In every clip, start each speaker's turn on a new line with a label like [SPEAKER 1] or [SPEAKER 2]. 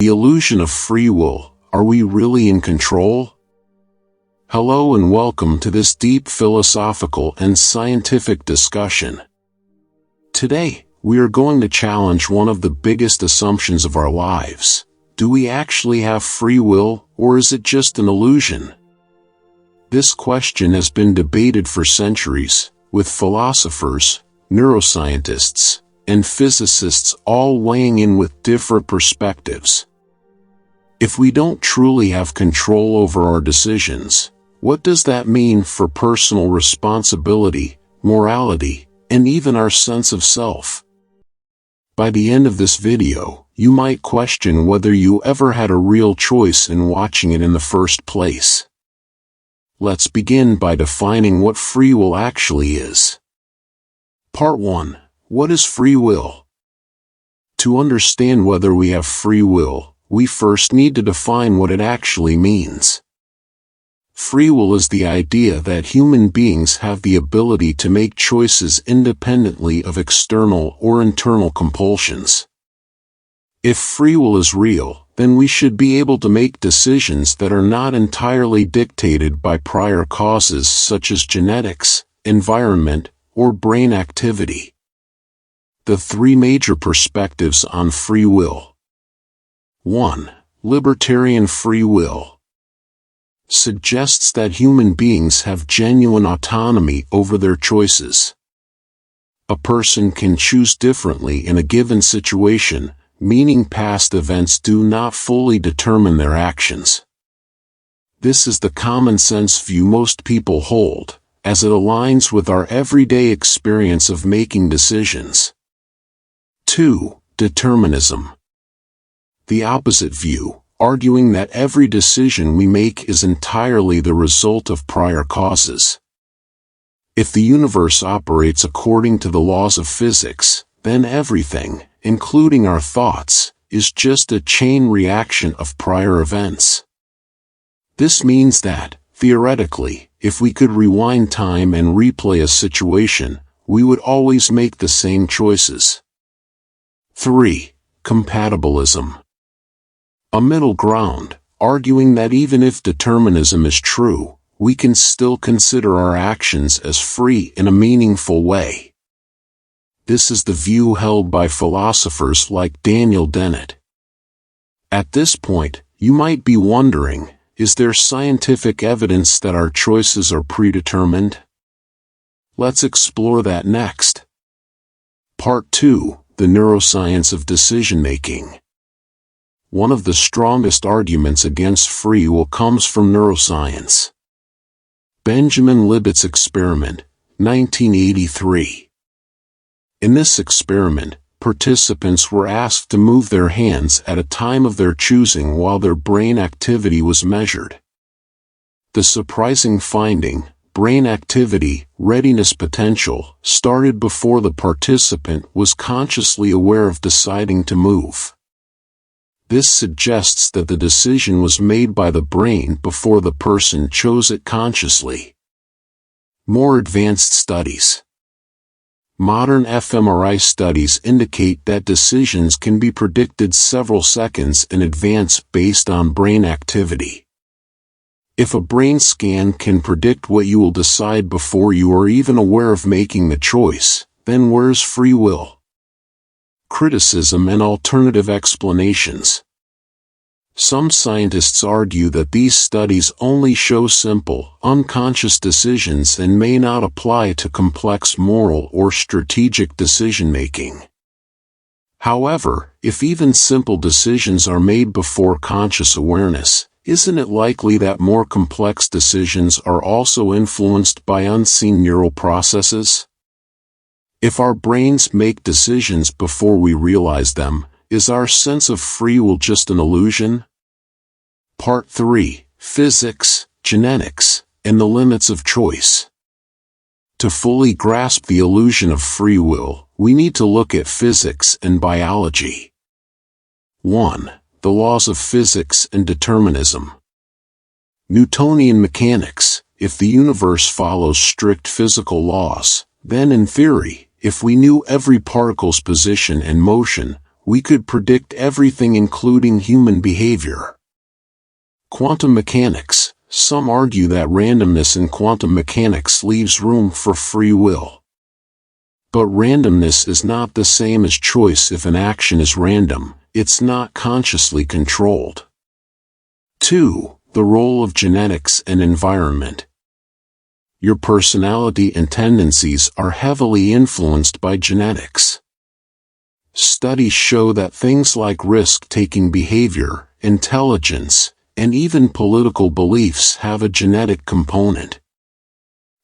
[SPEAKER 1] The illusion of free will. Are we really in control? Hello and welcome to this deep philosophical and scientific discussion. Today, we are going to challenge one of the biggest assumptions of our lives. Do we actually have free will, or is it just an illusion? This question has been debated for centuries, with philosophers, neuroscientists, and physicists all weighing in with different perspectives. If we don't truly have control over our decisions, what does that mean for personal responsibility, morality, and even our sense of self? By the end of this video, you might question whether you ever had a real choice in watching it in the first place. Let's begin by defining what free will actually is. Part 1. What is free will? To understand whether we have free will, we first need to define what it actually means. Free will is the idea that human beings have the ability to make choices independently of external or internal compulsions. If free will is real, then we should be able to make decisions that are not entirely dictated by prior causes such as genetics, environment, or brain activity. The three major perspectives on free will. 1. Libertarian free will suggests that human beings have genuine autonomy over their choices. A person can choose differently in a given situation, meaning past events do not fully determine their actions. This is the common sense view most people hold, as it aligns with our everyday experience of making decisions. 2. Determinism. The opposite view, arguing that every decision we make is entirely the result of prior causes. If the universe operates according to the laws of physics, then everything, including our thoughts, is just a chain reaction of prior events. This means that, theoretically, if we could rewind time and replay a situation, we would always make the same choices. 3. Compatibilism. A middle ground, arguing that even if determinism is true, we can still consider our actions as free in a meaningful way. This is the view held by philosophers like Daniel Dennett. At this point, you might be wondering, is there scientific evidence that our choices are predetermined? Let's explore that next. Part 2. The neuroscience of decision-making. One of the strongest arguments against free will comes from neuroscience. Benjamin Libet's experiment, 1983. In this experiment, participants were asked to move their hands at a time of their choosing while their brain activity was measured. The surprising finding, brain activity, readiness potential, started before the participant was consciously aware of deciding to move. This suggests that the decision was made by the brain before the person chose it consciously. More advanced studies. Modern fMRI studies indicate that decisions can be predicted several seconds in advance based on brain activity. If a brain scan can predict what you will decide before you are even aware of making the choice, then where's free will? Criticism and alternative explanations. Some scientists argue that these studies only show simple, unconscious decisions and may not apply to complex moral or strategic decision-making. However, if even simple decisions are made before conscious awareness, isn't it likely that more complex decisions are also influenced by unseen neural processes? If our brains make decisions before we realize them, is our sense of free will just an illusion? Part 3. Physics, Genetics, and the Limits of Choice. To fully grasp the illusion of free will, we need to look at physics and biology. 1. The laws of physics and determinism. Newtonian mechanics. If the universe follows strict physical laws, then in theory, if we knew every particle's position and motion, we could predict everything including human behavior. Quantum mechanics. Some argue that randomness in quantum mechanics leaves room for free will. But randomness is not the same as choice. If an action is random, it's not consciously controlled. 2. The role of genetics and environment. Your personality and tendencies are heavily influenced by genetics. Studies show that things like risk-taking behavior, intelligence, and even political beliefs have a genetic component.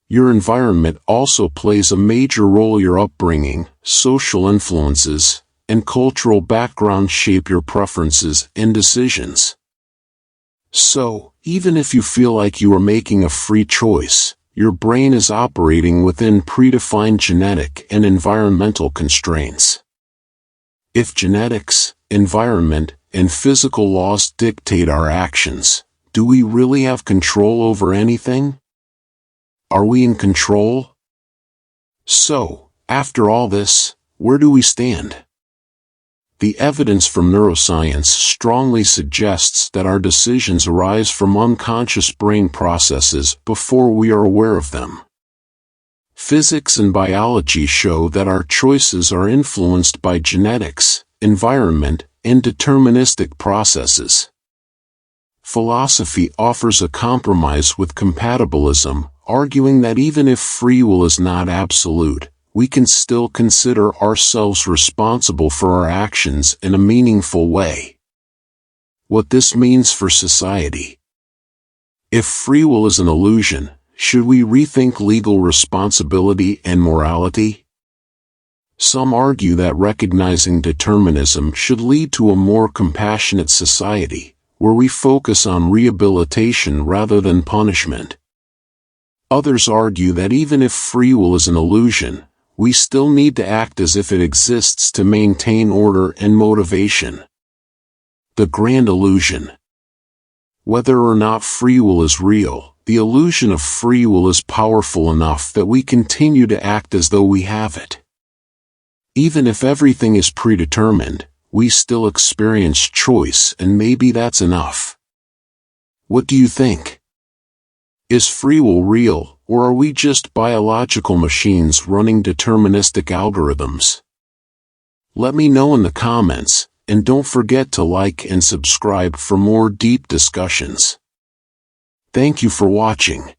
[SPEAKER 1] Your environment also plays a major role. Your upbringing, social influences, and cultural background shape your preferences and decisions. So, even if you feel like you are making a free choice, your brain is operating within predefined genetic and environmental constraints. If genetics, environment, and physical laws dictate our actions, do we really have control over anything? Are we in control? So, after all this, where do we stand? The evidence from neuroscience strongly suggests that our decisions arise from unconscious brain processes before we are aware of them. Physics and biology show that our choices are influenced by genetics, environment, and deterministic processes. Philosophy offers a compromise with compatibilism, arguing that even if free will is not absolute, we can still consider ourselves responsible for our actions in a meaningful way. What this means for society. If free will is an illusion, should we rethink legal responsibility and morality? Some argue that recognizing determinism should lead to a more compassionate society, where we focus on rehabilitation rather than punishment. Others argue that even if free will is an illusion, we still need to act as if it exists to maintain order and motivation. The grand illusion. Whether or not free will is real, the illusion of free will is powerful enough that we continue to act as though we have it. Even if everything is predetermined, we still experience choice, and maybe that's enough. What do you think? Is free will real, or are we just biological machines running deterministic algorithms? Let me know in the comments, and don't forget to like and subscribe for more deep discussions. Thank you for watching.